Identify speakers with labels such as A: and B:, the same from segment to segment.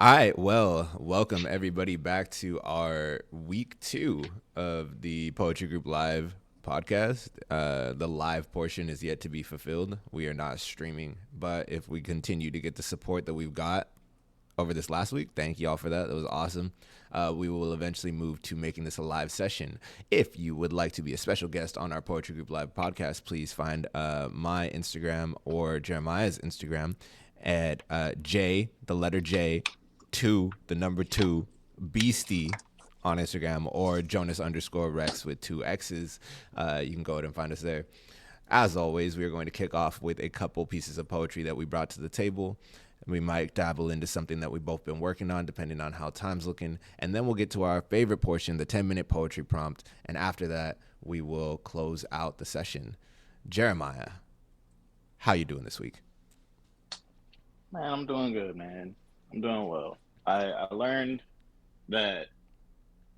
A: All right, well, welcome everybody back to our week 2 of the Poetry Group Live podcast. The live portion is yet to be fulfilled. We are not streaming, but if we continue to get the support that we've got over this last week, thank you all for that. That was awesome. We will eventually move to making this a live session. If you would like to be a special guest on our Poetry Group Live podcast, please find my Instagram or Jeremiah's Instagram at the letter J, 2 Beastie on Instagram, or Jonas_Rex with 2 X's. You can go ahead and find us there. As always, we are going to kick off with a couple pieces of poetry that we brought to the table. We might dabble into something that we've both been working on, depending on how time's looking. And then we'll get to our favorite portion, the 10-minute poetry prompt. And after that, we will close out the session. Jeremiah, how you doing this week?
B: Man, I'm doing good, man. I'm doing well. I learned that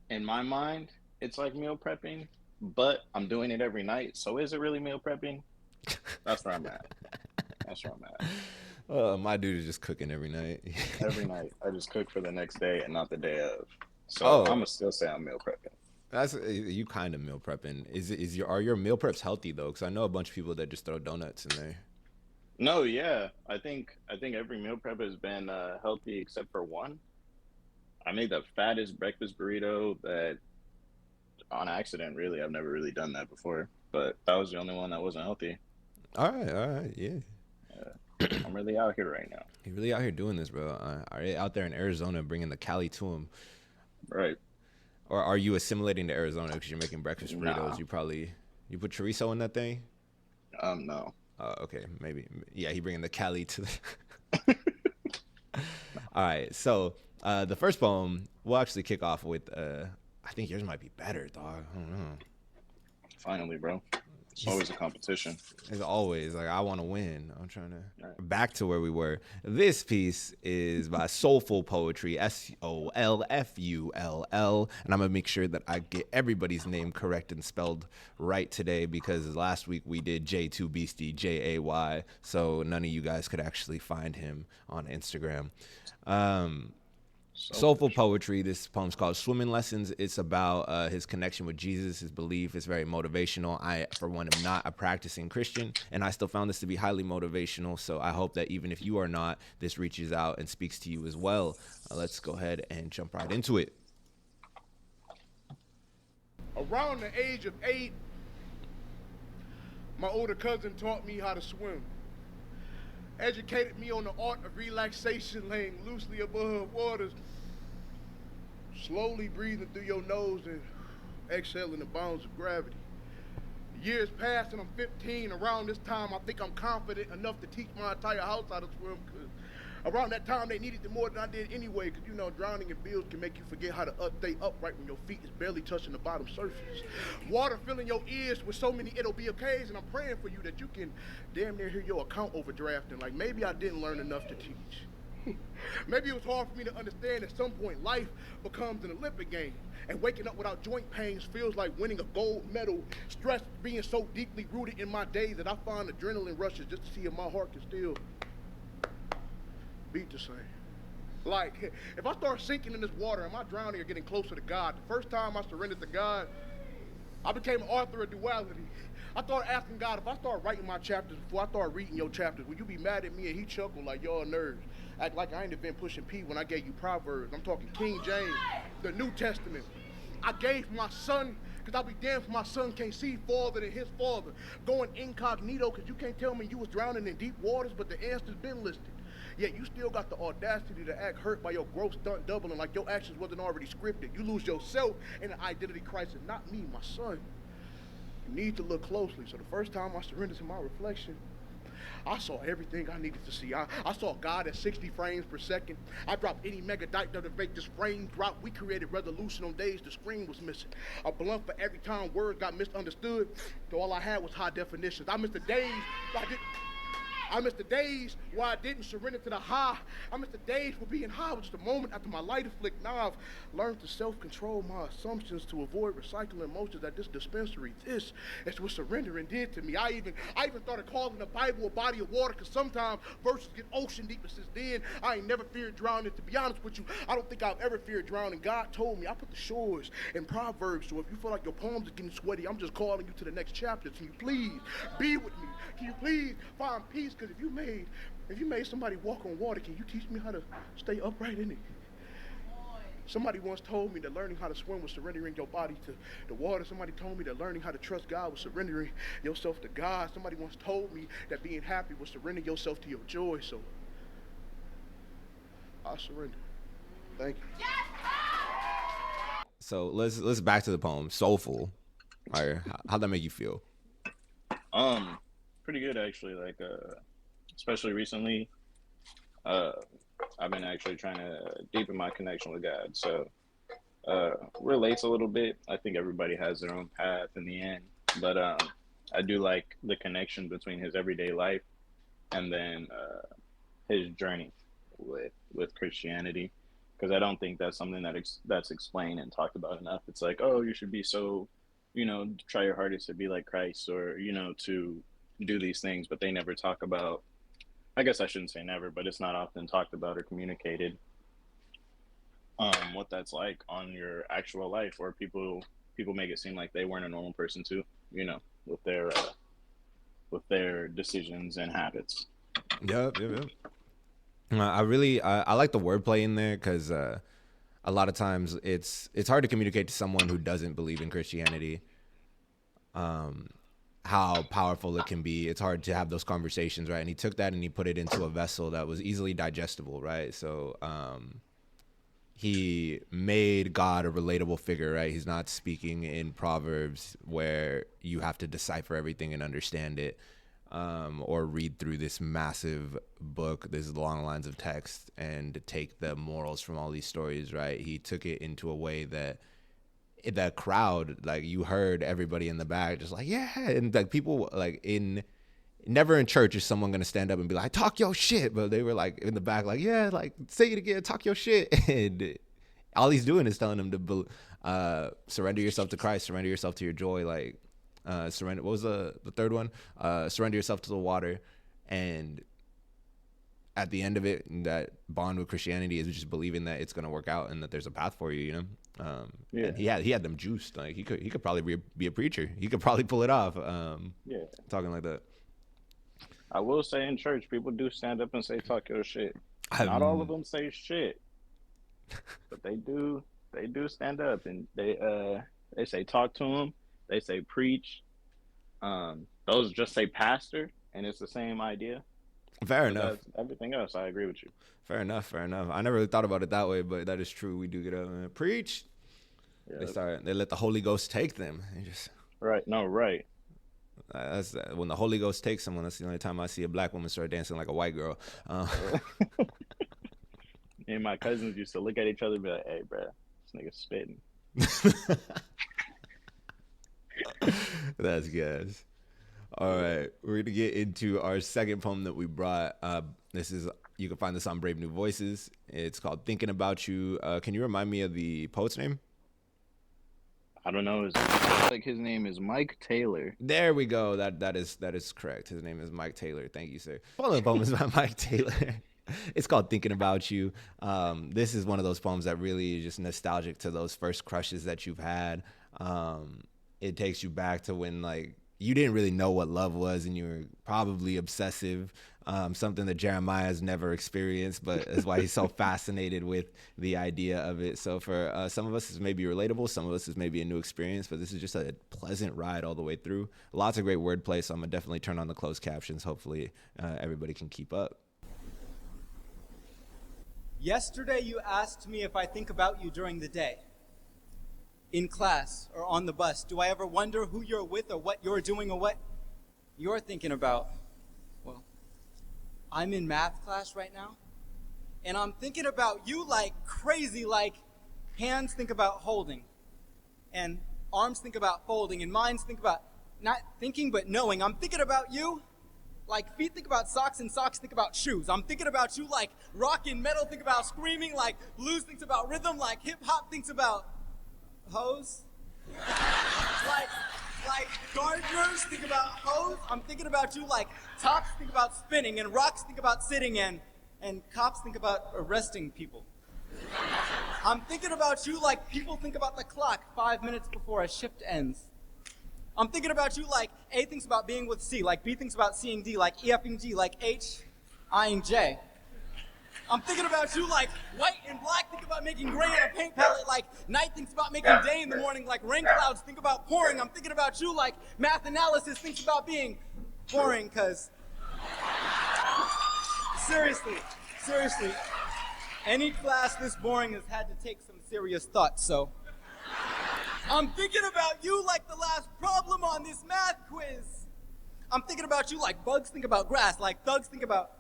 B: in my mind, it's like meal prepping, but I'm doing it every night. So is it really meal prepping? That's where I'm at. That's where I'm at.
A: My dude is just cooking every night.
B: Every night, I just cook for the next day and not the day of. So I'm
A: Oh,
B: gonna still say I'm meal prepping.
A: that's you kind of meal prepping. Are your meal preps healthy though? Because I know a bunch of people that just throw donuts in there.
B: No, yeah, I think every meal prep has been healthy except for one. I made the fattest breakfast burrito that on accident. Really, I've never really done that before, but that was the only one that wasn't healthy.
A: All right, yeah.
B: I'm really out here right now.
A: You really out here doing this, bro. Are you out there in Arizona bringing the Cali to him,
B: Right.
A: or are you assimilating to Arizona because you're making breakfast burritos?
B: Nah.
A: You put chorizo in that thing.
B: No.
A: Okay, maybe. Yeah, he bringing the Cali to the. All right, so the first poem we'll actually kick off with. I think yours might be better, dog. I don't know.
B: Finally, bro. It's always a competition.
A: As always, like I want to win. I'm trying to
B: Right.
A: back to where we were. This piece is by Soulful Poetry, Solfull, and I'm gonna make sure that I get everybody's name correct and spelled right today because last week we did J2 Beastie, Jay, so none of you guys could actually find him on Instagram. Soulful
B: Selfish.
A: Poetry. This poem's called Swimming Lessons. It's about his connection with Jesus, his belief. It's very motivational. I, for one, am not a practicing Christian, and I still found this to be highly motivational. So I hope that even if you are not, this reaches out and speaks to you as well. Let's go ahead and jump right into it.
C: Around the age of 8, my older cousin taught me how to swim. Educated me on the art of relaxation, laying loosely above waters, slowly breathing through your nose and exhaling the bounds of gravity. Years pass and I'm 15. Around this time, I think I'm confident enough to teach my entire house how to swim. Cause around that time, they needed it more than I did anyway. Cause you know, drowning in bills can make you forget how to stay upright when your feet is barely touching the bottom surface. Water filling your ears with so many it'll be okays, and I'm praying for you that you can damn near hear your account overdrafting. Like maybe I didn't learn enough to teach. Maybe it was hard for me to understand at some point life becomes an Olympic game. And waking up without joint pains feels like winning a gold medal. Stress being so deeply rooted in my days that I find adrenaline rushes just to see if my heart can still beat the same. Like, if I start sinking in this water, am I drowning or getting closer to God? The first time I surrendered to God, I became an author of duality. I started asking God, if I start writing my chapters before I start reading your chapters, will you be mad at me? And he chuckled like, y'all nerds. Act like I ain't been pushing P when I gave you Proverbs. I'm talking King James, the New Testament. I gave my son, because I'll be damned if my son can't see farther than his father. Going incognito, because you can't tell me you was drowning in deep waters, but the answer's been listed. Yet you still got the audacity to act hurt by your growth stunt doubling like your actions wasn't already scripted. You lose yourself in an identity crisis, not me, my son. You need to look closely. So the first time I surrendered to my reflection, I saw everything I needed to see. I saw God at 60 frames per second. I dropped any megadite that would make this frame drop. We created resolution on days the screen was missing. A blunt for every time words got misunderstood. So all I had was high definitions. I missed the days I did. I miss the days where I didn't surrender to the high. I miss the days where being high was just a moment after my lighter flicked. Now I've learned to self-control my assumptions to avoid recycling emotions at this dispensary. This is what surrendering did to me. I even started calling the Bible a body of water, because sometimes verses get ocean deep, and since then, I ain't never feared drowning. To be honest with you, I don't think I've ever feared drowning. God told me, I put the shores in Proverbs, so if you feel like your palms are getting sweaty, I'm just calling you to the next chapter. Can you please be with me? Can you please find peace? Because if you made somebody walk on water, can you teach me how to stay upright in it? Somebody once told me that learning how to swim was surrendering your body to the water. Somebody told me that learning how to trust God was surrendering yourself to God. Somebody once told me that being happy was surrendering yourself to your joy. So I surrender. Thank you.
A: So let's back to the poem. Soulful. All right, how'd that make you feel?
B: Pretty good actually. Like, especially recently, I've been actually trying to deepen my connection with God. So, relates a little bit. I think everybody has their own path in the end, but I do like the connection between his everyday life and then his journey with Christianity, because I don't think that's something that's explained and talked about enough. It's like, oh, you should be so, try your hardest to be like Christ, or to do these things, but they never talk about, I guess I shouldn't say never, but it's not often talked about or communicated what that's like on your actual life, or people make it seem like they weren't a normal person too, with their decisions and habits.
A: Yep. I like the wordplay in there, because a lot of times it's hard to communicate to someone who doesn't believe in Christianity how powerful it can be. It's hard to have those conversations, right? And he took that and he put it into a vessel that was easily digestible, right? So he made God a relatable figure, right? He's not speaking in Proverbs where you have to decipher everything and understand it, or read through this massive book, these long lines of text, and take the morals from all these stories, right? He took it into a way that the crowd, like, you heard everybody in the back just like, yeah, and like people, like, never in church is someone gonna stand up and be like, talk your shit, but they were like in the back like, yeah, like, say it again, talk your shit. And all he's doing is telling them to surrender yourself to Christ, surrender yourself to your joy, like, surrender, what was the third one? Surrender yourself to the water. And at the end of it, that bond with Christianity is just believing that it's going to work out and that there's a path for you, Yeah. And he had them juiced. Like, he could probably be a preacher. He could probably pull it off. Talking like that.
B: I will say, in church, people do stand up and say, talk your shit. Not all of them say shit, but they do stand up, and they say talk to them. They say preach. Those just say pastor, and it's the same idea.
A: Fair enough.
B: Everything else, I agree with you.
A: Fair enough. I never really thought about it that way, but that is true. We do get up and preach. Yeah. They let the Holy Ghost take them.
B: Right.
A: That's when the Holy Ghost takes someone. That's the only time I see a black woman start dancing like a white girl.
B: Me and my cousins used to look at each other and be like, hey, bro, this nigga's spitting.
A: That's gas. All right, we're gonna get into our second poem that we brought. You can find this on Brave New Voices. It's called "Thinking About You." Can you remind me of the poet's name?
B: I don't know. His name is Mike Taylor.
A: There we go. That is correct. His name is Mike Taylor. Thank you, sir. The poem is by Mike Taylor. It's called "Thinking About You." This is one of those poems that really is just nostalgic to those first crushes that you've had. It takes you back to when, like, you didn't really know what love was, and you were probably obsessive, something that Jeremiah has never experienced, but that's why he's so fascinated with the idea of it. So for some of us, it's maybe relatable. Some of us, it's maybe a new experience, but this is just a pleasant ride all the way through. Lots of great wordplay, so I'm going to definitely turn on the closed captions. Hopefully everybody can keep up.
D: Yesterday, you asked me if I think about you during the day. In class or on the bus, do I ever wonder who you're with or what you're doing or what you're thinking about? Well, I'm in math class right now, and I'm thinking about you like crazy, like hands think about holding, and arms think about folding, and minds think about not thinking but knowing. I'm thinking about you Like feet think about socks and socks think about shoes. I'm thinking about you like rock and metal think about screaming, like blues thinks about rhythm, like hip hop thinks about hoes. like gardeners think about hoes. I'm thinking about you like tops think about spinning and rocks think about sitting and cops think about arresting people. I'm thinking about you like people think about the clock 5 minutes before a shift ends. I'm thinking about you like A thinks about being with C, like B thinks about seeing D, like E effing G, like H, I-ing J. I'm thinking about you like white and black think about making gray in a paint palette, like night thinks about making day in the morning, like rain clouds think about pouring. I'm thinking about you like math analysis thinks about being boring, cause seriously, any class this boring has had to take some serious thought, so I'm thinking about you like the last problem on this math quiz. I'm thinking about you like bugs think about grass, like thugs think about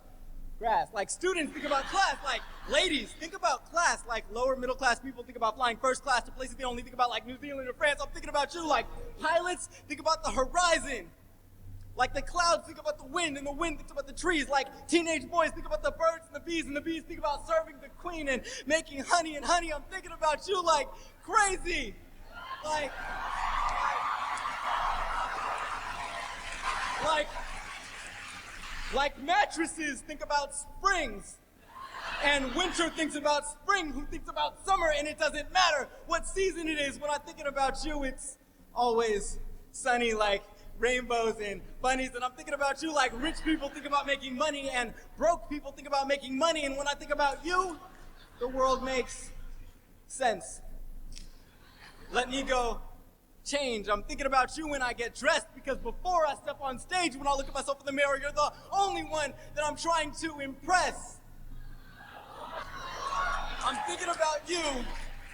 D: grass, like students think about class, like ladies think about class, like lower middle class people think about flying first class to places they only think about, like New Zealand or France. I'm thinking about you like pilots think about the horizon. Like the clouds think about the wind, and the wind thinks about the trees. Like teenage boys think about the birds and the bees think about serving the queen and making honey, and honey, I'm thinking about you like crazy. Like mattresses think about springs, and winter thinks about spring, who thinks about summer, and it doesn't matter what season it is. When I'm thinking about you, it's always sunny, like rainbows and bunnies. And I'm thinking about you like rich people think about making money and broke people think about making money. And when I think about you, the world makes sense. Let me go change. I'm thinking about you when I get dressed, because before I step on stage, when I look at myself in the mirror, you're the only one that I'm trying to impress. I'm thinking about you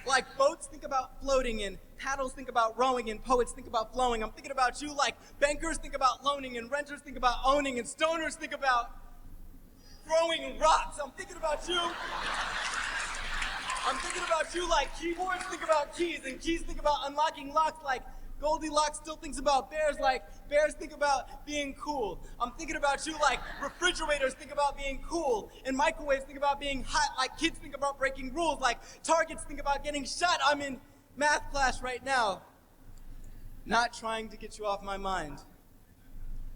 D: like boats think about floating, and paddles think about rowing, and poets think about flowing. I'm thinking about you like bankers think about loaning, and renters think about owning, and stoners think about throwing rocks. I'm thinking about you. I'm thinking about you like keyboards think about keys, and keys think about unlocking locks. Like Goldilocks still thinks about bears, like bears think about being cool. I'm thinking about you like refrigerators think about being cool, and microwaves think about being hot. Like kids think about breaking rules, like targets think about getting shot. I'm in math class right now, not trying to get you off my mind.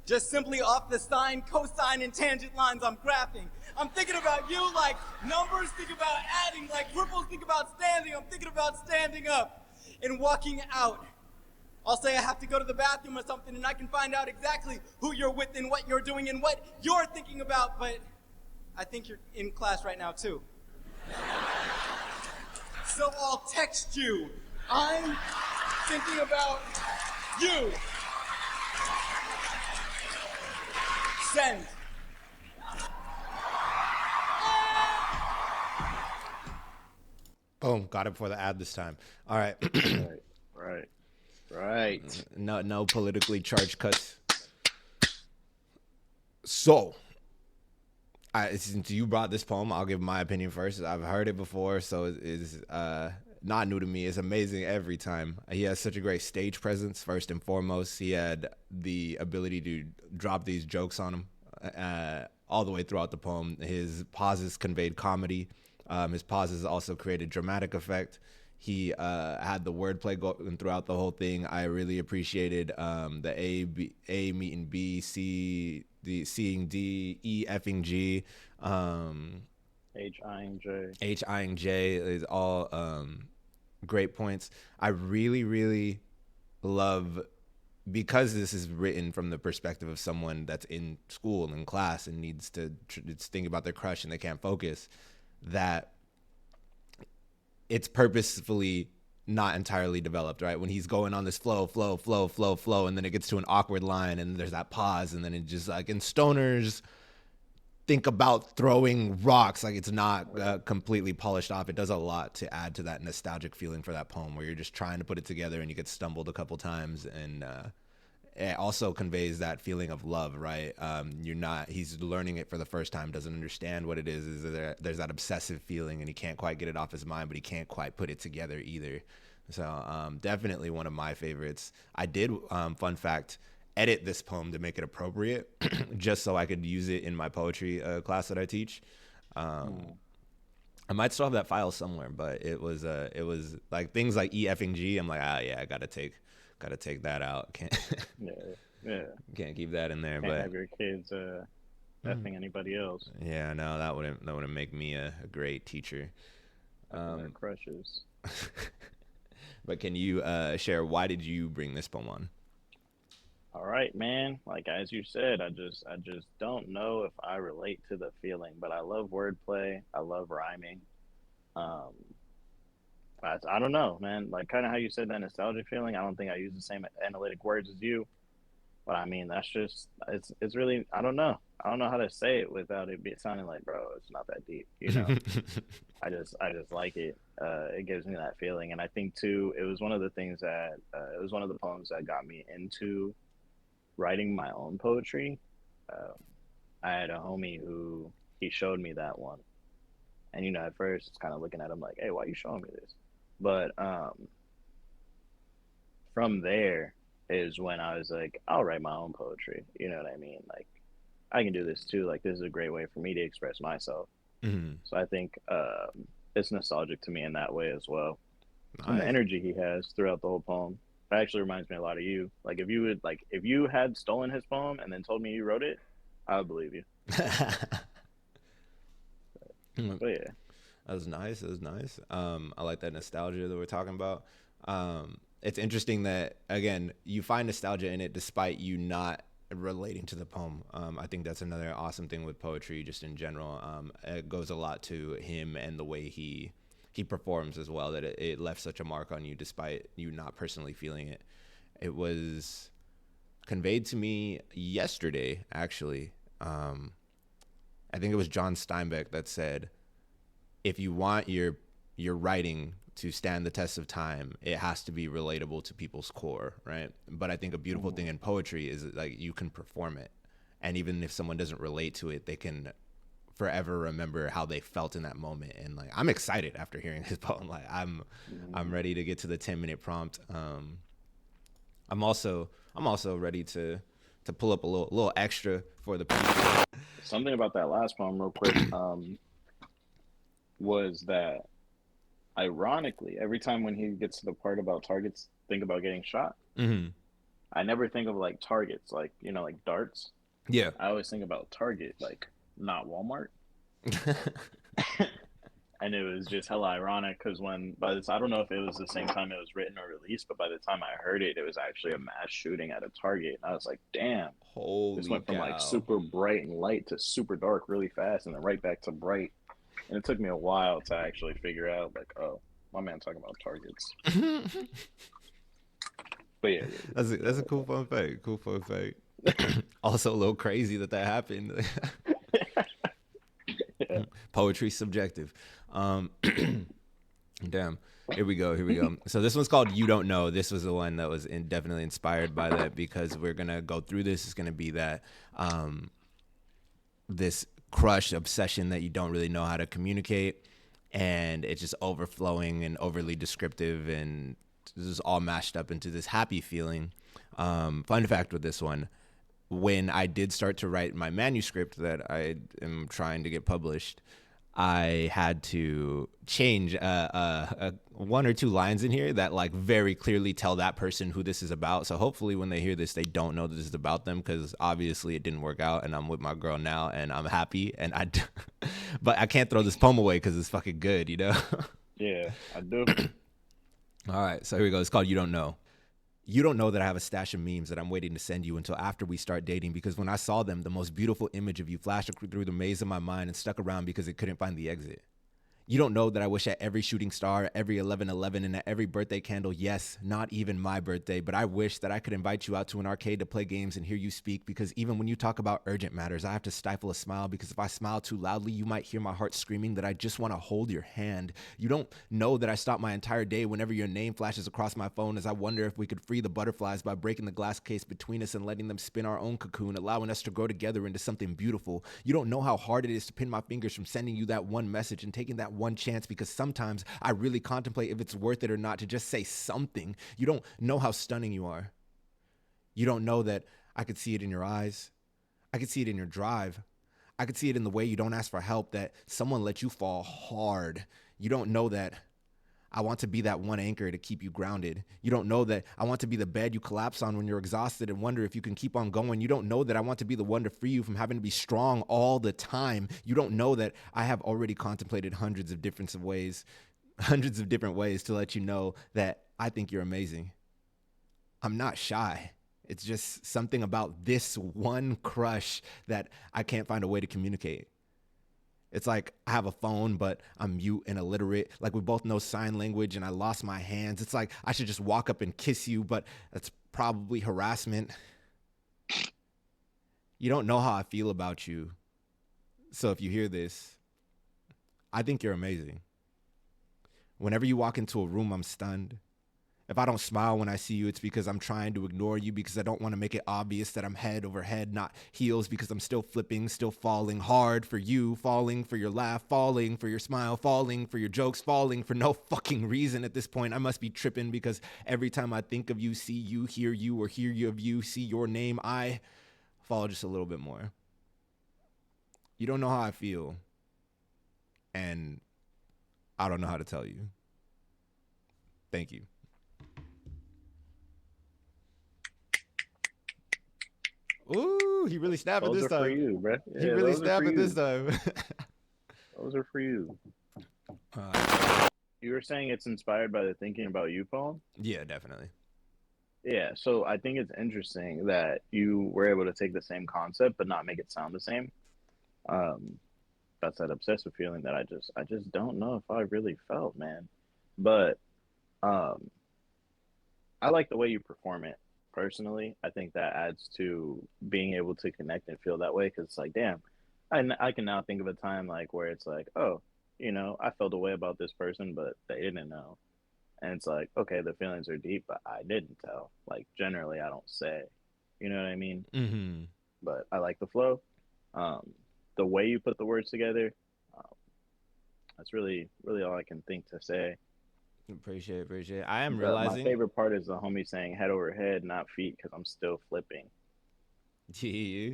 D: Just simply off the sine, cosine, and tangent lines I'm graphing. I'm thinking about you like numbers think about adding, like cripples think about standing. I'm thinking about standing up and walking out. I'll say I have to go to the bathroom or something, and I can find out exactly who you're with and what you're doing and what you're thinking about, but I think you're in class right now too. So I'll text you. I'm thinking about you. Send.
A: Boom, got it before the ad this time. All right.
B: Right.
A: No politically charged cuts. So, since you brought this poem, I'll give my opinion first. I've heard it before, so it's not new to me. It's amazing every time. He has such a great stage presence, first and foremost. He had the ability to drop these jokes on him all the way throughout the poem. His pauses conveyed comedy. His pauses also created dramatic effect. He had the wordplay going throughout the whole thing. I really appreciated the A meeting B, C, the seeing D, E effing G,
B: H-I-ing J.
A: H-I-ing J is all great points. I really, really love, because this is written from the perspective of someone that's in school and in class and needs to think about their crush and they can't focus, that it's purposefully not entirely developed, right? When he's going on this flow, and then it gets to an awkward line and there's that pause, and then it just like, and stoners think about throwing rocks, like it's not completely polished off. It does a lot to add to that nostalgic feeling for that poem where you're just trying to put it together and you get stumbled a couple times, and it also conveys that feeling of love, right? He's learning it for the first time, doesn't understand what it is. There's that obsessive feeling and he can't quite get it off his mind, but he can't quite put it together either. So definitely one of my favorites. I did, fun fact, edit this poem to make it appropriate, just so I could use it in my poetry class that I teach. I might still have that file somewhere, but it was like things like E effing G. I'm like, yeah, I gotta take that out. Can't can't keep that in there.
B: Can't
A: but
B: have your kids effing anybody else.
A: Yeah, no, that wouldn't make me a great teacher.
B: Their crushes.
A: But can you share, why did you bring this poem on?
B: All right, man. Like as you said, I just don't know if I relate to the feeling, but I love wordplay. I love rhyming. I don't know, man. Like kind of how you said that nostalgia feeling. I don't think I use the same analytic words as you, but I mean that's just it's really I don't know how to say it without it sounding like, bro, it's not that deep, you know. I just like it. It gives me that feeling, and I think too, it was one of the things that it was one of the poems that got me into writing my own poetry. I had a homie who he showed me that one, and you know, at first it's kind of looking at him like, hey, why are you showing me this? But from there is when I was like, I'll write my own poetry. You know what I mean? Like, I can do this too. Like, this is a great way for me to express myself.
A: Mm-hmm.
B: So I think it's nostalgic to me in that way as well.
A: Nice.
B: And the energy he has throughout the whole poem. That actually reminds me a lot of you. Like, if you had stolen his poem and then told me you wrote it, I would believe you. But yeah.
A: That was nice. I like that nostalgia that we're talking about. It's interesting that, again, you find nostalgia in it despite you not relating to the poem. I think that's another awesome thing with poetry just in general. It goes a lot to him and the way he performs as well, that it left such a mark on you despite you not personally feeling it. It was conveyed to me yesterday, actually. I think it was John Steinbeck that said, if you want your writing to stand the test of time, it has to be relatable to people's core, right? But I think a beautiful thing in poetry is that, like, you can perform it, and even if someone doesn't relate to it, they can forever remember how they felt in that moment. And like, I'm excited after hearing this poem. Like, I'm ready to get to the 10-minute prompt. I'm also ready to pull up a little extra for the people.
B: Something about that last poem, real quick, was that ironically, every time when he gets to the part about targets, think about getting shot.
A: Mm-hmm.
B: I never think of like targets, like, you know, like darts.
A: Yeah.
B: I always think about Target, like not Walmart. And it was just hella ironic because I don't know if it was the same time it was written or released, but by the time I heard it, it was actually a mass shooting at a Target. And I was like, damn, this went from like super bright and light to super dark really fast, and then right back to bright. And it took me a while to actually figure out, like, oh, my man talking about targets. But yeah.
A: That's a cool fun fact. Also a little crazy that happened.
B: Yeah.
A: Poetry subjective. Damn. Here we go. So this one's called You Don't Know. This was the one that was definitely inspired by that, because we're going to go through this. It's going to be that this crush obsession that you don't really know how to communicate, and it's just overflowing and overly descriptive, and this is all mashed up into this happy feeling. Fun fact with this one, when I did start to write my manuscript that I am trying to get published, I had to change one or two lines in here that like very clearly tell that person who this is about. So hopefully when they hear this, they don't know that this is about them, because obviously it didn't work out, and I'm with my girl now, and I'm happy, and but I can't throw this poem away because it's fucking good, you know?
B: Yeah, I do.
A: All right, so here we go. It's called You Don't Know. You don't know that I have a stash of memes that I'm waiting to send you until after we start dating, because when I saw them, the most beautiful image of you flashed through the maze of my mind and stuck around because it couldn't find the exit. You don't know that I wish at every shooting star, every 11/11, and at every birthday candle, yes, not even my birthday, but I wish that I could invite you out to an arcade to play games and hear you speak, because even when you talk about urgent matters, I have to stifle a smile, because if I smile too loudly, you might hear my heart screaming that I just want to hold your hand. You don't know that I stop my entire day whenever your name flashes across my phone, as I wonder if we could free the butterflies by breaking the glass case between us and letting them spin our own cocoon, allowing us to grow together into something beautiful. You don't know how hard it is to pin my fingers from sending you that one message and taking that one chance, because sometimes I really contemplate if it's worth it or not to just say something. You don't know how stunning you are. You don't know that I could see it in your eyes. I could see it in your drive. I could see it in the way you don't ask for help, that someone let you fall hard. You don't know that I want to be that one anchor to keep you grounded. You don't know that I want to be the bed you collapse on when you're exhausted and wonder if you can keep on going. You don't know that I want to be the one to free you from having to be strong all the time. You don't know that I have already contemplated hundreds of different ways to let you know that I think you're amazing. I'm not shy. It's just something about this one crush that I can't find a way to communicate. It's like I have a phone, but I'm mute and illiterate. Like we both know sign language and I lost my hands. It's like I should just walk up and kiss you, but that's probably harassment. You don't know how I feel about you. So if you hear this, I think you're amazing. Whenever you walk into a room, I'm stunned. If I don't smile when I see you, it's because I'm trying to ignore you, because I don't want to make it obvious that I'm head over head, not heels, because I'm still flipping, still falling hard for you, falling for your laugh, falling for your smile, falling for your jokes, falling for no fucking reason at this point. I must be tripping, because every time I think of you, see you, hear you, or hear you of you, see your name, I fall just a little bit more. You don't know how I feel, and I don't know how to tell you. Thank you. Ooh, he really snapped it this time.
B: Those are for you, bro. Yeah,
A: he really snapped it this time.
B: Those are for you. You were saying it's inspired by the Thinking About You poem?
A: Yeah, definitely.
B: Yeah, so I think it's interesting that you were able to take the same concept but not make it sound the same. That's that obsessive feeling that I just don't know if I really felt, man. But I like the way you perform it. Personally, I think that adds to being able to connect and feel that way, because it's like, damn, I can now think of a time like where it's like, oh, I felt a way about this person, but they didn't know. And it's like, okay, the feelings are deep, but I didn't tell. Like, generally, I don't say. You know what I mean?
A: Mm-hmm.
B: But I like the flow. The way you put the words together, that's really, really all I can think to say.
A: Appreciate it. I am realizing
B: my favorite part is the homie saying head over head, not feet, because I'm still flipping.
A: Yeah.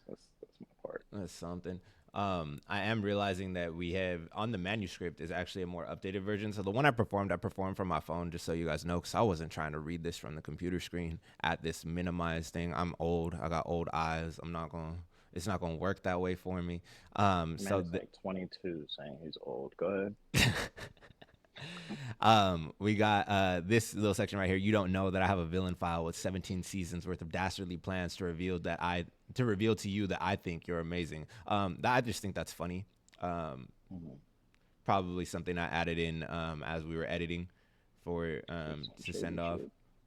B: That's my part.
A: That's something. I am realizing that we have on the manuscript is actually a more updated version. So the one I performed from my phone, just so you guys know, because I wasn't trying to read this from the computer screen at this minimized thing. I'm old. I got old eyes. It's not gonna work that way for me. So
B: like 22 saying he's old. Go
A: ahead. We got this little section right here. You don't know that I have a villain file with 17 seasons worth of dastardly plans to reveal to you that I think you're amazing. I just think that's funny. Probably something I added in as we were editing for to send off.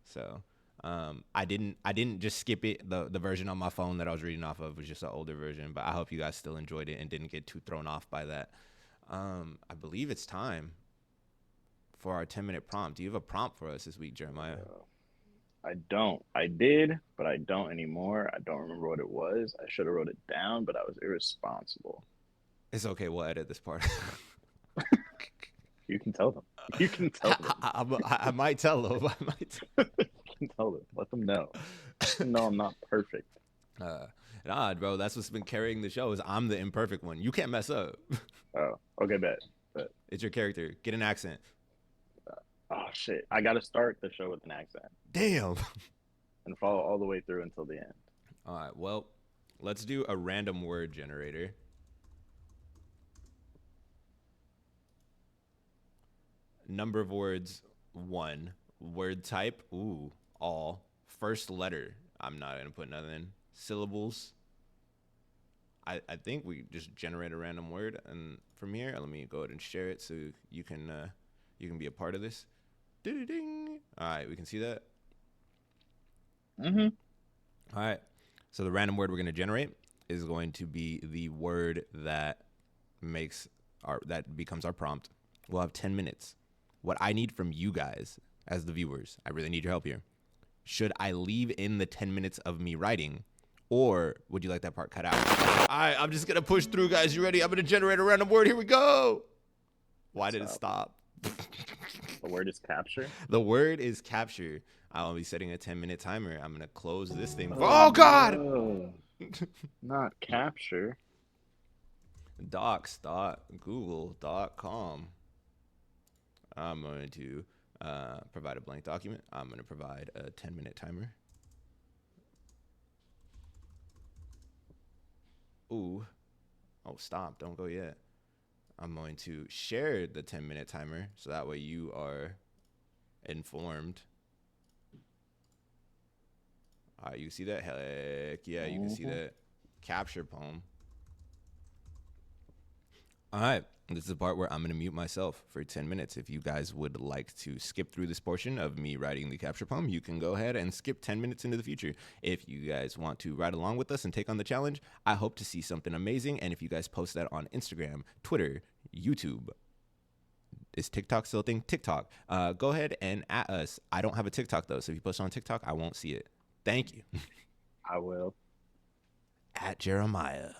A: So. I didn't just skip it. The version on my phone that I was reading off of was just an older version, but I hope you guys still enjoyed it and didn't get too thrown off by that. I believe it's time for our 10-minute prompt. Do you have a prompt for us this week, Jeremiah?
B: I don't. I did, but I don't anymore. I don't remember what it was. I should have wrote it down, but I was irresponsible.
A: It's okay. We'll edit this part.
B: You can tell them. You can tell them.
A: I might tell them.
B: You can tell them. Let them know. No, I'm not perfect.
A: Nah, bro. That's what's been carrying the show. Is I'm the imperfect one. You can't mess up.
B: Oh, okay, bet.
A: It's your character. Get an accent.
B: Oh shit! I got to start the show with an accent.
A: Damn.
B: And follow all the way through until the end.
A: All right. Well, let's do a random word generator. Number of words, 1. Word type, all. First letter, I'm not gonna put nothing. Syllables, I think we just generate a random word, and from here, let me go ahead and share it so you can be a part of this. Ding. All right, we can see that.
B: Mm-hmm.
A: All right, so the random word we're gonna generate is going to be the word that becomes our prompt. We'll have 10 minutes. What I need from you guys as the viewers, I really need your help here. Should I leave in the 10 minutes of me writing, or would you like that part cut out? All right, I'm just going to push through, guys. You ready? I'm going to generate a random word. Here we go. Why did it stop?
B: The word is capture?
A: The word is capture. I'll be setting a 10-minute timer. I'm gonna close this thing. Oh God!
B: No. Not capture.
A: Docs.google.com. I'm going to provide a blank document. I'm going to provide a 10-minute timer. Ooh. Oh, stop. Don't go yet. I'm going to share the 10-minute timer so that way you are informed. All right, you see that? Heck yeah, you can see that. Capture poem. All right, this is the part where I'm going to mute myself for 10 minutes. If you guys would like to skip through this portion of me writing the capture poem, you can go ahead and skip 10 minutes into the future. If you guys want to ride along with us and take on the challenge, I hope to see something amazing. And if you guys post that on Instagram, Twitter, YouTube, is TikTok still a thing? TikTok. Go ahead and at us. I don't have a TikTok, though, so if you post it on TikTok, I won't see it. Thank you.
B: I will.
A: At Jeremiah.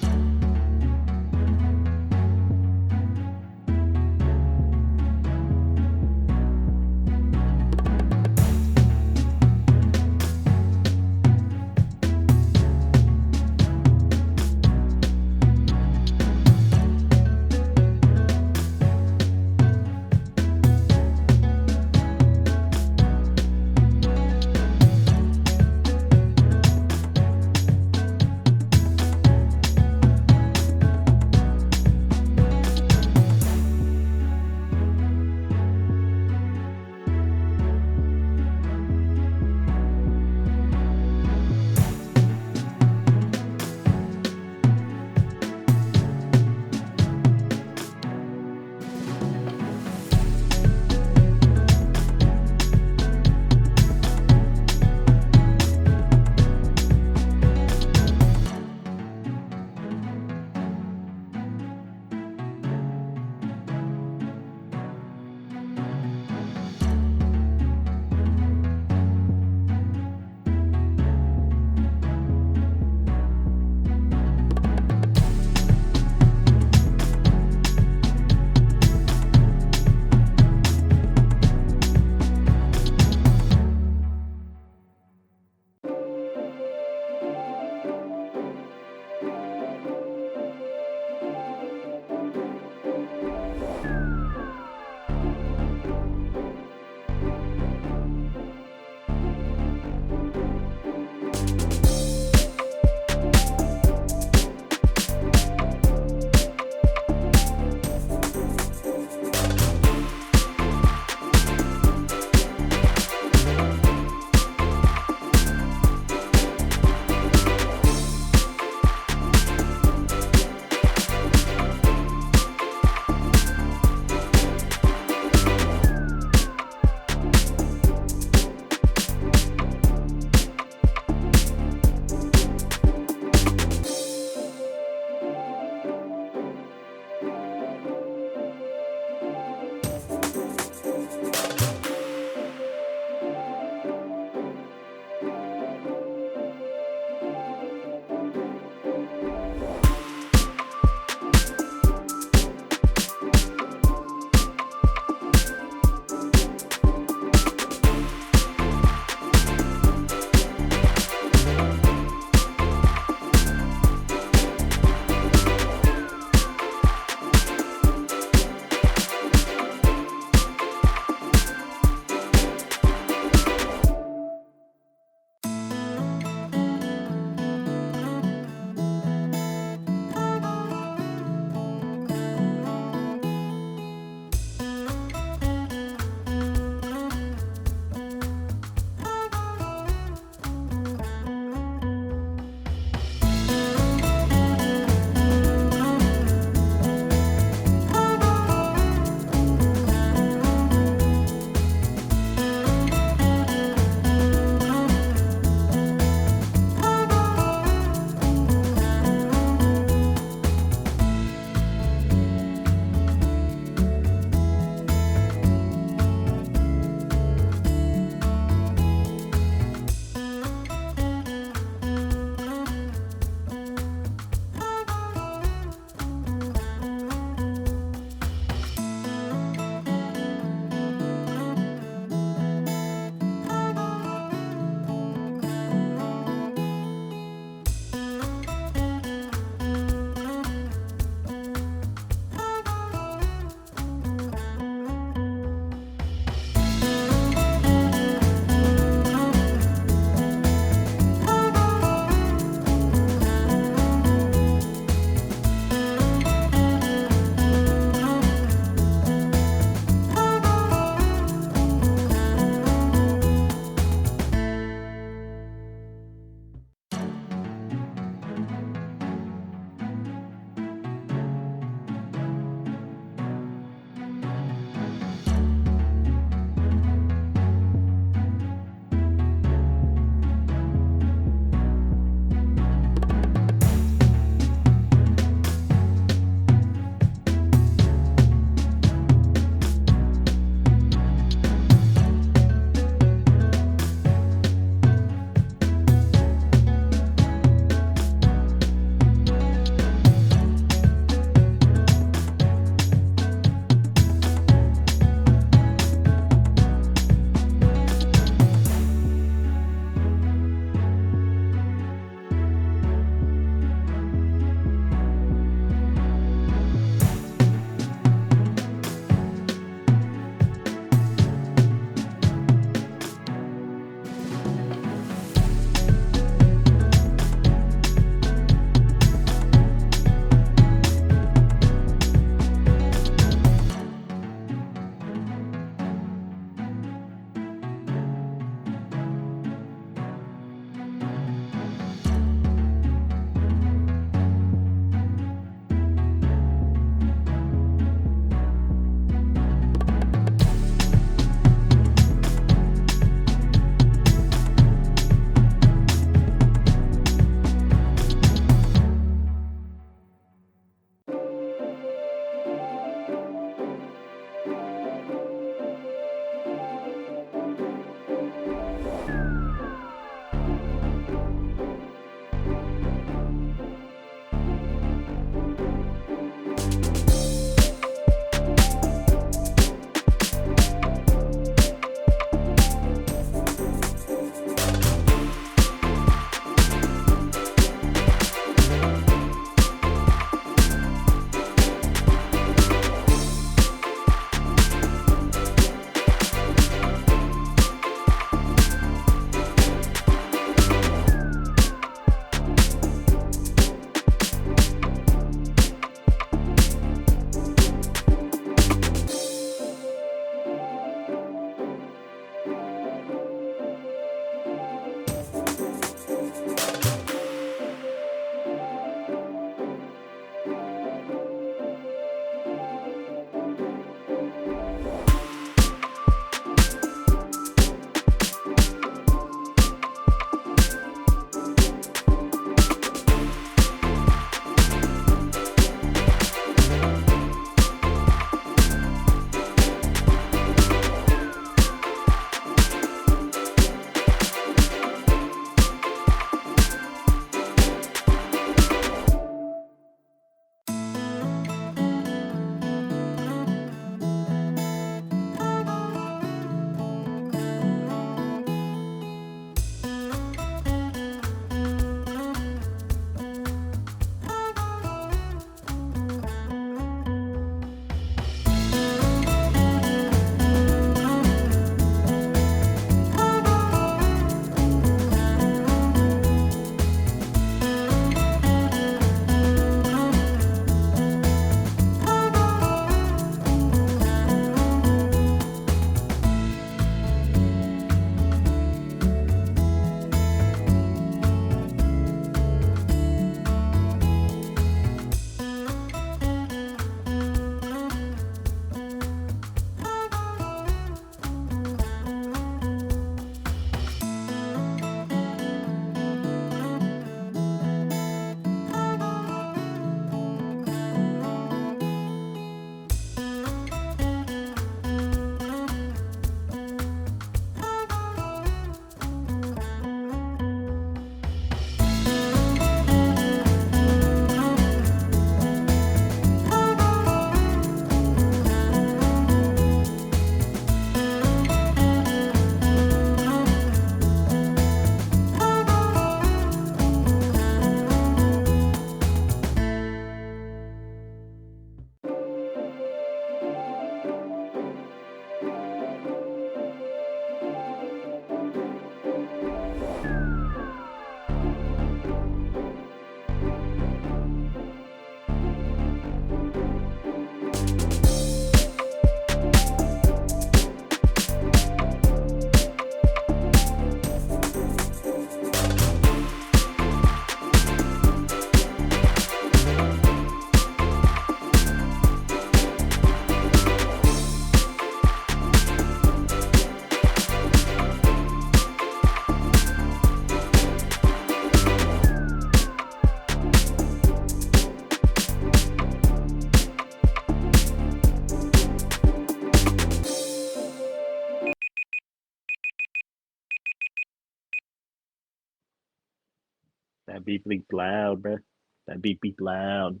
B: That beep bleep loud, bruh. That beep beep loud.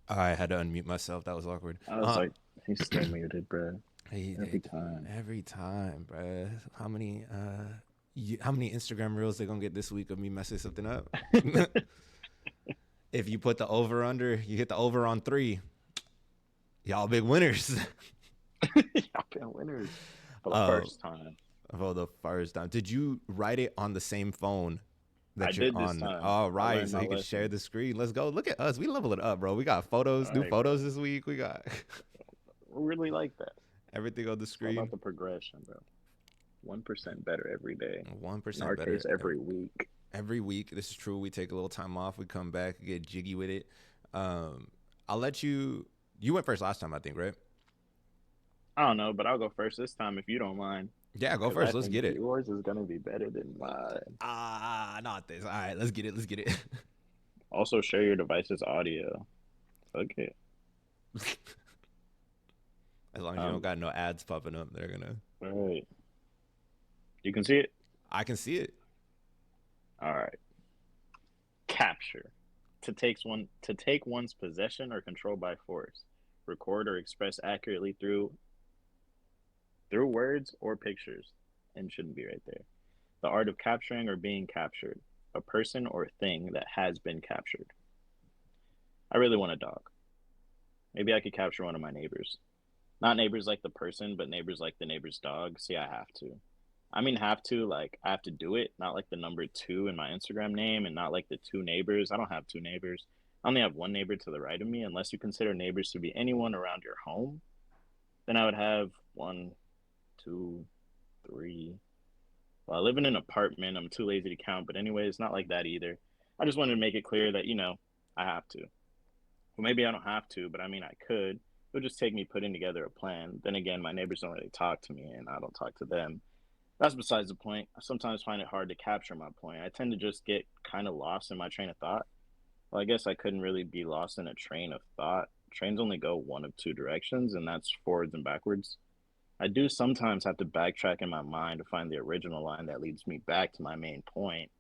A: I had to unmute myself. That was awkward.
B: I was like, he's still muted, bruh.
A: He
B: Every time.
A: Every time, bruh. How many Instagram reels they gonna get this week of me messing something up? If you put the over under, you hit the over on 3. Y'all big winners.
B: Y'all been winners for the first time.
A: For the first time. Did you write it on the same phone that
B: I
A: you're
B: did this
A: on?
B: time.
A: All
B: I
A: right,
B: learned
A: so
B: my
A: you can
B: lesson.
A: share the screen. Let's go. Look at us. We level it up, bro. We got photos, new
B: Right.
A: photos this week. We got
B: Really like that.
A: everything on the
B: It's all
A: screen.
B: about the progression, bro. 1% better every day.
A: 1%
B: In our
A: better
B: case, every week.
A: every week. This is true. We take a little time off. We come back, get jiggy with it. I'll let you. You went first last time, I think, right?
B: I don't know, but I'll go first this time if you don't mind.
A: Yeah, go
B: 'Cause
A: first.
B: I
A: Let's
B: think
A: get it.
B: Yours is gonna be better than mine.
A: Not this. All right, let's get it. Let's get it.
B: Also, share your device's audio. Okay.
A: As long as you don't got no ads popping up, they're gonna.
B: All right. You can see it.
A: I can see it.
B: All right. Capture. To take one's possession or control by force. Record or express accurately through words or pictures. And shouldn't be right there. The art of capturing or being captured. A person or thing that has been captured. I really want a dog. Maybe I could capture one of my neighbors. Not neighbors like the person, but neighbors like the neighbor's dog. See, I have to. I mean, have to, like, I have to do it, not like the number 2 in my Instagram name and not like the 2 neighbors. I don't have 2 neighbors. I only have 1 neighbor to the right of me. Unless you consider neighbors to be anyone around your home, then I would have 1, 2, 3. Well, I live in an apartment. I'm too lazy to count. But anyway, it's not like that either. I just wanted to make it clear that, I have to. Well, maybe I don't have to, but I mean, I could. It would just take me putting together a plan. Then again, my neighbors don't really talk to me and I don't talk to them. That's besides the point. I sometimes find it hard to capture my point. I tend to just get kind of lost in my train of thought. Well, I guess I couldn't really be lost in a train of thought. Trains only go one of 2 directions, and that's forwards and backwards. I do sometimes have to backtrack in my mind to find the original line that leads me back to my main point.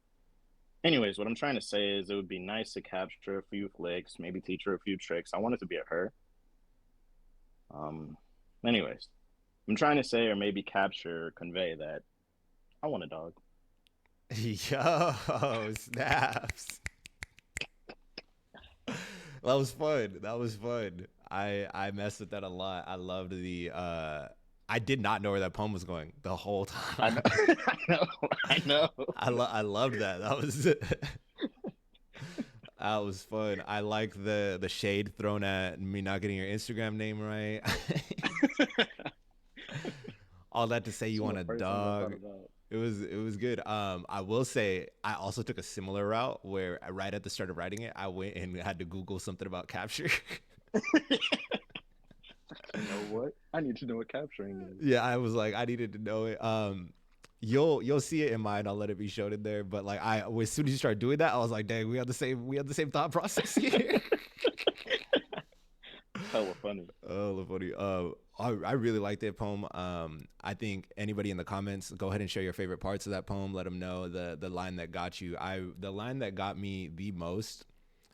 B: Anyways, what I'm trying to say is it would be nice to capture a few flicks, maybe teach her a few tricks. I want it to be a her. Anyways, I'm trying to say or maybe capture or convey that I want a dog.
A: Yo, snaps. That was fun. That was fun. I messed with that a lot. I loved the I did not know where that poem was going the whole time.
B: I know.
A: I loved that. That was that was fun. I like the shade thrown at me not getting your Instagram name right. All that to say you want a dog. It was good. I will say I also took a similar route where right at the start of writing it, I went and had to Google something about capture.
B: You know what? I need to know what capturing is.
A: Yeah, I was like, I needed to know it. You'll see it in mine. I'll let it be shown in there. But like, as soon as you start doing that, I was like, dang, we have the same thought process here.
B: Hella funny.
A: Oh, funny. I really liked that poem. I think anybody in the comments, go ahead and share your favorite parts of that poem. Let them know the line that got you. The line that got me the most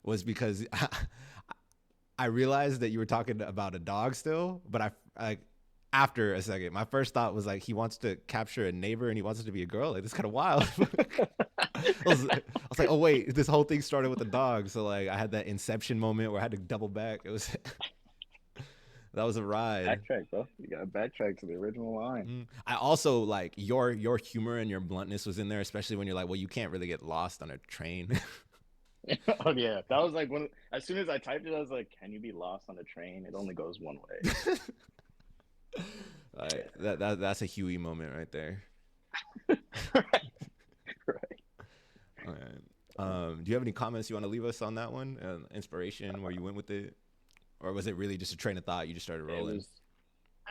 A: was because I realized that you were talking about a dog still, but after a second, my first thought was like, he wants to capture a neighbor and he wants it to be a girl. Like, that's kind of wild. I was like, oh wait, this whole thing started with a dog. So like, I had that inception moment where I had to double back. It was that was a ride.
B: Backtrack, bro. You gotta backtrack to the original line.
A: I also like your humor and your bluntness was in there, especially when you're like, well, you can't really get lost on a train.
B: Oh yeah, that was like as soon as I typed it, I was like, "Can you be lost on a train? It only goes one way."
A: That's a Huey moment right there.
B: Right.
A: All right. Do you have any comments you want to leave us on that one? Inspiration, where you went with it, or was it really just a train of thought? You just started rolling.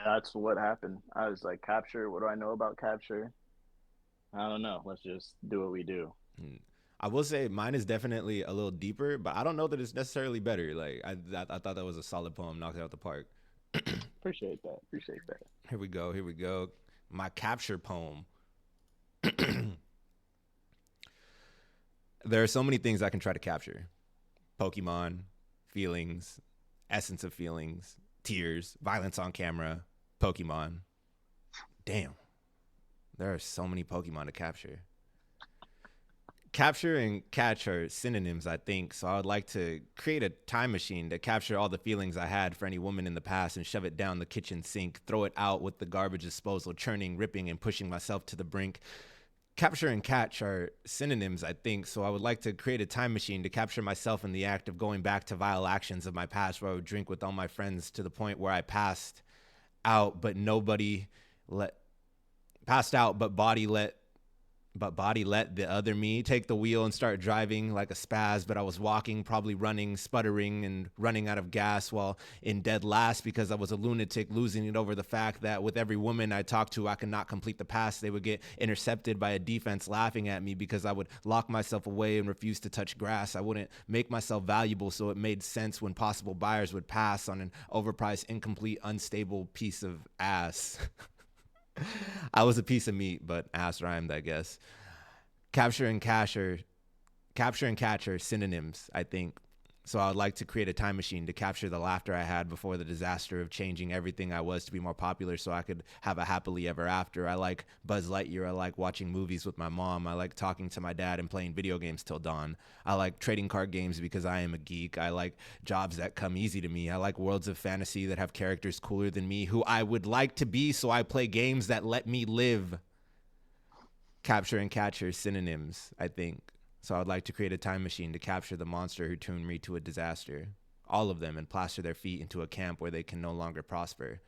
B: That's what happened. I was like, "Capture. What do I know about capture? I don't know. Let's just do what we do."
A: I will say mine is definitely a little deeper, but I don't know that it's necessarily better. Like I thought that was a solid poem, knocked it out the park.
B: Appreciate that.
A: Here we go. My capture poem. There are so many things I can try to capture. Pokemon, feelings, essence of feelings, tears, violence on camera, Pokemon. Damn. There are so many Pokemon to capture. Capture and catch are synonyms, I think. So I would like to create a time machine to capture all the feelings I had for any woman in the past and shove it down the kitchen sink, throw it out with the garbage disposal, churning, ripping, and pushing myself to the brink. Capture and catch are synonyms, I think. So I would like to create a time machine to capture myself in the act of going back to vile actions of my past, where I would drink with all my friends to the point where I passed out, but body let the other me take the wheel and start driving like a spaz. But I was walking, probably running, sputtering, and running out of gas while in dead last, because I was a lunatic, losing it over the fact that with every woman I talked to, I could not complete the pass. They would get intercepted by a defense laughing at me because I would lock myself away and refuse to touch grass. I wouldn't make myself valuable, so it made sense when possible buyers would pass on an overpriced, incomplete, unstable piece of ass. I was a piece of meat, but ass rhymed, I guess. Capture and catch are synonyms, I think. So I would like to create a time machine to capture the laughter I had before the disaster of changing everything I was to be more popular so I could have a happily ever after. I like Buzz Lightyear. I like watching movies with my mom. I like talking to my dad and playing video games till dawn. I like trading card games because I am a geek. I like jobs that come easy to me. I like worlds of fantasy that have characters cooler than me who I would like to be, so I play games that let me live. Capture and catch are synonyms, I think. So I would like to create a time machine to capture the monster who turned me to a disaster, all of them, and plaster their feet into a camp where they can no longer prosper.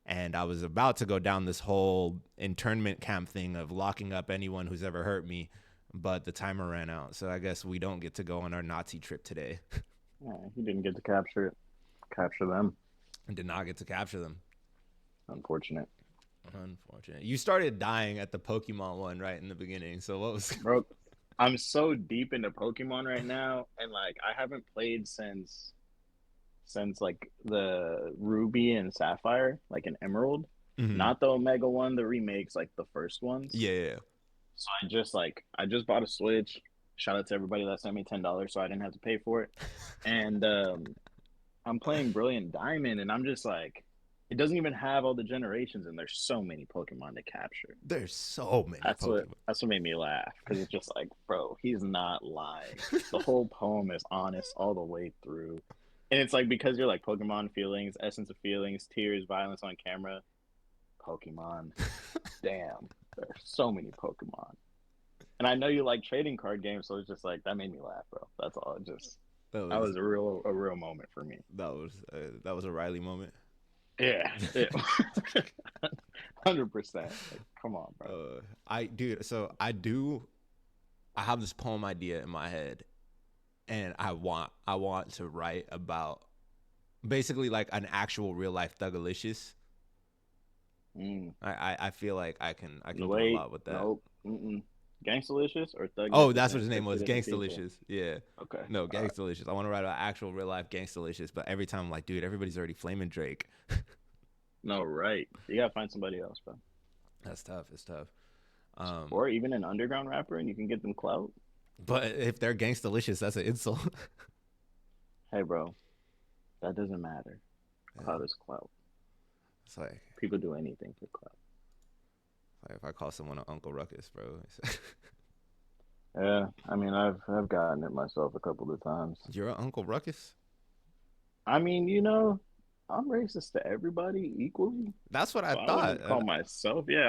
A: And I was about to go down this whole internment camp thing of locking up anyone who's ever hurt me, but the timer ran out. So I guess we don't get to go on our Nazi trip today.
B: Yeah, he didn't get to capture them.
A: And did not get to capture them.
B: Unfortunate.
A: You started dying at the Pokemon one right in the beginning. So what was...
B: Bro, I'm so deep into Pokemon right now, and like I haven't played since like the Ruby and Sapphire, like an Emerald, not the Omega one, the remakes, like the first ones.
A: Yeah.
B: So I just bought a Switch. Shout out to everybody that sent me $10 so I didn't have to pay for it. And I'm playing Brilliant Diamond, and I'm just like, it doesn't even have all the generations, and there's so many Pokemon to capture.
A: There's so many
B: That's
A: Pokemon.
B: What made me laugh, because it's just like, bro, he's not lying. The whole poem is honest all the way through. And it's like, because you're like Pokemon feelings, essence of feelings, tears, violence on camera, Pokemon. Damn, there's so many Pokemon. And I know you like trading card games, so it's just like, that made me laugh, bro. That's all. That was a real moment for me.
A: That was a Riley moment.
B: Yeah. 100%. Like, come on, bro.
A: I have this poem idea in my head, and I want to write about basically like an actual real life Thugalicious. I feel like I can do a lot with that.
B: Nope. Gangstalicious or Thug?
A: Oh, that's what his name was. Gangstalicious. Yeah.
B: Okay.
A: No, Gangstalicious. I want to write an actual real life Gangstalicious, but every time I'm like, dude, everybody's already flaming Drake.
B: No, right. You gotta find somebody else, bro.
A: That's tough. It's tough.
B: Or even an underground rapper, and you can get them clout.
A: But if they're Gangstalicious, that's an insult.
B: Hey, bro, that doesn't matter. Clout is clout.
A: It's like
B: people do anything for clout.
A: Like if I call someone an Uncle Ruckus, bro.
B: Yeah, I mean, I've gotten it myself a couple of times.
A: You're an Uncle Ruckus?
B: I mean, you know, I'm racist to everybody equally.
A: That's what I thought.
B: I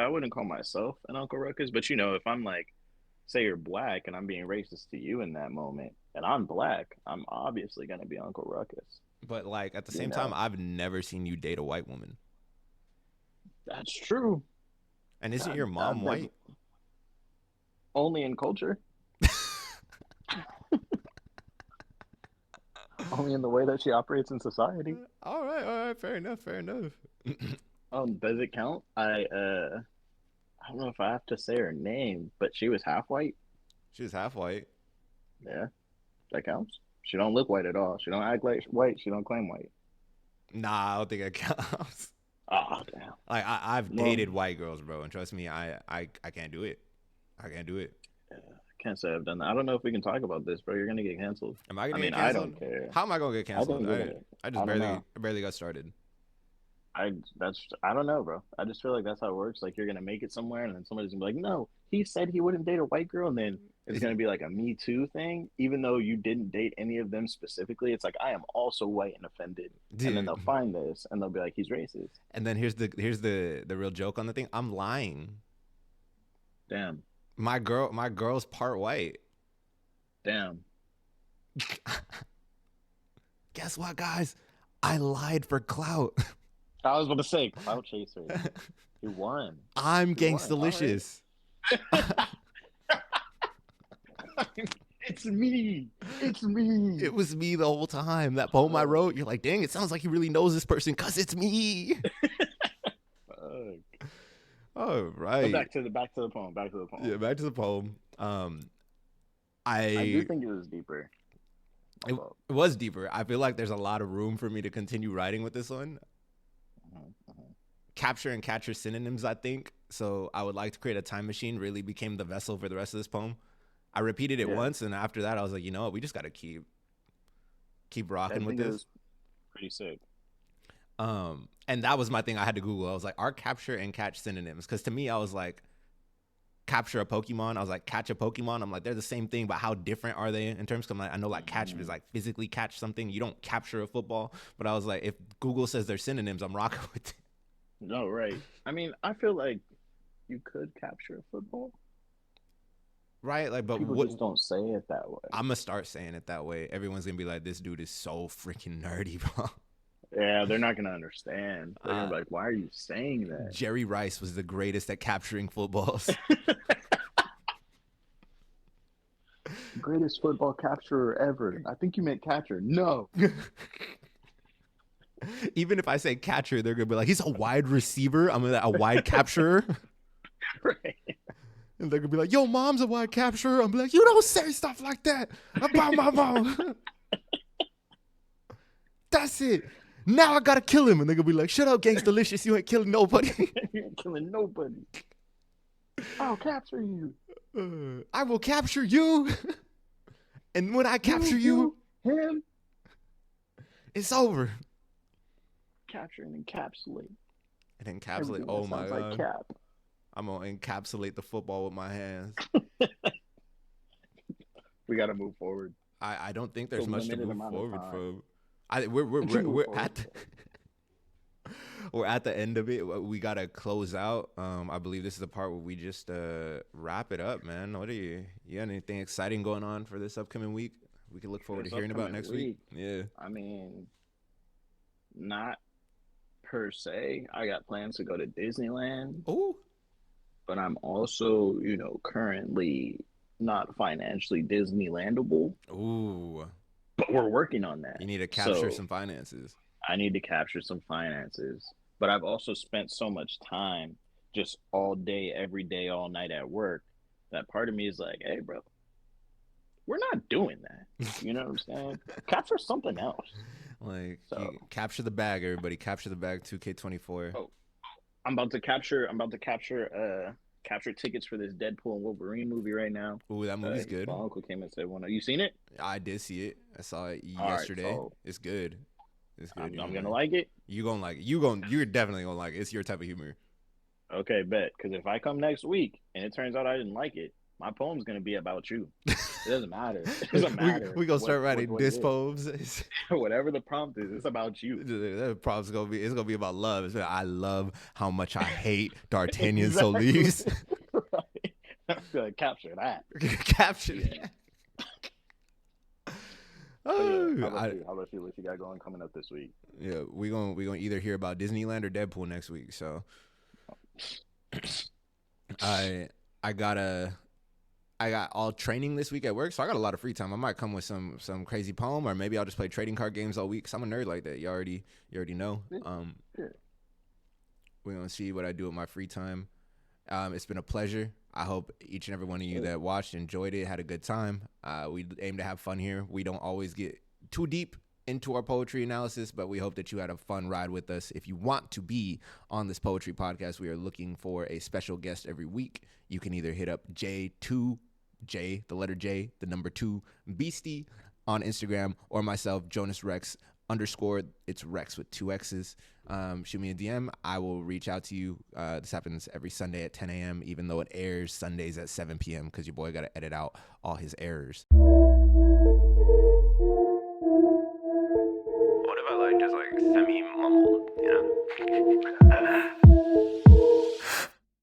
B: wouldn't call myself an Uncle Ruckus. But, you know, if I'm like, say you're black and I'm being racist to you in that moment, and I'm black, I'm obviously going to be Uncle Ruckus.
A: But, like, at the same time, I've never seen you date a white woman.
B: That's true.
A: And isn't your mom white?
B: Only in culture. Only in the way that she operates in society.
A: All right. Fair enough.
B: Does it count? I don't know if I have to say her name, but she was half white.
A: She was half white.
B: Yeah, that counts. She don't look white at all. She don't act like white. She don't claim white.
A: Nah, I don't think it counts.
B: Oh, damn.
A: Like I've dated white girls, bro, and trust me, I can't do it. I can't do it.
B: Can't say I've done that. I don't know if we can talk about this, bro. You're gonna get canceled.
A: Am I
B: I
A: gonna
B: mean,
A: get
B: I
A: canceled?
B: don't care.
A: How am I gonna get
B: I think
A: canceled?
B: you're gonna.
A: I
B: I don't know.
A: barely got started.
B: I don't know, bro. I just feel like that's how it works. Like you're gonna make it somewhere, and then somebody's gonna be like, "No, he said he wouldn't date a white girl," and then it's gonna be like a Me Too thing, even though you didn't date any of them specifically. It's like I am also white and offended, and then
A: Dude.
B: they'll find this and they'll be like, "He's racist."
A: And then here's the real joke on the thing. I'm lying.
B: Damn,
A: My girl's part white.
B: damn.
A: Guess what, guys? I lied for clout.
B: I was about to say clout chaser. You won.
A: I'm
B: You won.
A: gangstalicious.
B: It's me. It's me.
A: It was me the whole time. That poem I wrote, you're like, dang, it sounds like he really knows this person because it's me.
B: Fuck.
A: All
B: But
A: right.
B: back to the poem. Back to the poem.
A: Yeah, back to the poem.
B: I do
A: I
B: think it was deeper.
A: it, it was deeper. I feel like there's a lot of room for me to continue writing with this one. Capture and catcher synonyms, I think. So I would like to create a time machine, really became the vessel for the rest of this poem. I repeated it once, and after that I was like, you know what, we just gotta keep rocking with
B: it
A: this.
B: was pretty sick.
A: And that was my thing. I had to Google. I was like, are capture and catch synonyms? Because to me, I was like, capture a Pokemon. I was like, catch a Pokemon. I'm like, they're the same thing, but how different are they in terms of like, I know like catch is like physically catch something. You don't capture a football. But I was like, if Google says they're synonyms, I'm rocking with it.
B: No, right. I mean, I feel like you could capture a football.
A: Right? Like, but
B: People
A: what,
B: just don't say it that way.
A: I'm gonna start saying it that way. Everyone's gonna be like, this dude is so freaking nerdy, bro.
B: Yeah, they're not gonna understand. They're gonna be like, "Why are you saying that?"
A: Jerry Rice was the greatest at capturing footballs.
B: Greatest football capturer ever. I think you meant catcher. No.
A: Even if I say catcher, they're gonna be like, he's a wide receiver. I'm a wide capturer.
B: Right.
A: And they're gonna be like, yo, mom's a wide capturer. I'm like, you don't say stuff like that about my mom. That's it. Now I gotta kill him. And they're gonna be like, shut up, Gangstalicious. You ain't killing nobody.
B: You ain't killing nobody. I'll capture you.
A: I will capture you. And when I capture you,
B: him,
A: it's over.
B: capture and encapsulate.
A: And encapsulate.
B: Everything
A: Oh
B: that
A: my
B: sounds
A: god.
B: like cap.
A: I'm gonna encapsulate the football with my hands.
B: We got to move forward.
A: I don't think there's
B: A
A: much to
B: limited
A: move
B: amount of
A: forward
B: time.
A: from. We're at the end of it. We gotta close out. I believe this is the part where we just wrap it up, man. What are you got anything exciting going on for this upcoming week? We can look forward
B: This
A: to hearing about
B: upcoming
A: next week.
B: week?
A: Yeah.
B: I mean, not per se. I got plans to go to Disneyland,
A: Oh.
B: but I'm also, currently not financially Disneylandable.
A: Ooh.
B: But we're working on that.
A: You need to capture
B: So
A: some finances.
B: I need to capture some finances. But I've also spent so much time just all day, every day, all night at work that part of me is like, hey, bro, we're not doing that. You know what I'm saying? Capture something else.
A: Like
B: So-
A: capture the bag, everybody. Capture the bag. 2K24.
B: Oh. I'm about to capture tickets for this Deadpool and Wolverine movie right now.
A: Ooh, that movie's good.
B: My uncle came and said, "Well, you seen it?
A: I did see it. I saw it
B: All right,
A: yesterday.
B: so
A: It's good. It's good.
B: I'm gonna like it.
A: You're definitely gonna like it. It's your type of humor.
B: Okay, bet. Because if I come next week and it turns out I didn't like it, my poem's gonna be about you. It doesn't matter. It doesn't matter.
A: We gonna start writing
B: what
A: diss
B: it is.
A: poems.
B: Whatever the prompt is, it's about you.
A: The prompt it's gonna be about love. It's like, I love how much I hate D'Artagnan
B: Exactly.
A: Solis.
B: Right. I'm gonna capture that.
A: Capture
B: Yeah.
A: that.
B: Oh,
A: Oh,
B: yeah. How about you? What you got going coming up this week?
A: yeah, we gonna either hear about Disneyland or Deadpool next week. So I got all training this week at work, so I got a lot of free time. I might come with some crazy poem, or maybe I'll just play trading card games all week. Cause I'm a nerd like that. You already know.
B: Yeah.
A: We're gonna see what I do with my free time. It's been a pleasure. I hope each and every one of you that watched enjoyed it, had a good time. We aim to have fun here. We don't always get too deep into our poetry analysis, but we hope that you had a fun ride with us. If you want to be on this poetry podcast, we are looking for a special guest every week. You can either hit up J, the letter J, the number 2, Beastie on Instagram, or myself, Jonas Rex _ it's Rex with 2 X's. Shoot me a DM. I will reach out to you. This happens every Sunday at 10 a.m., even though it airs Sundays at 7 p.m. because your boy got to edit out all his errors.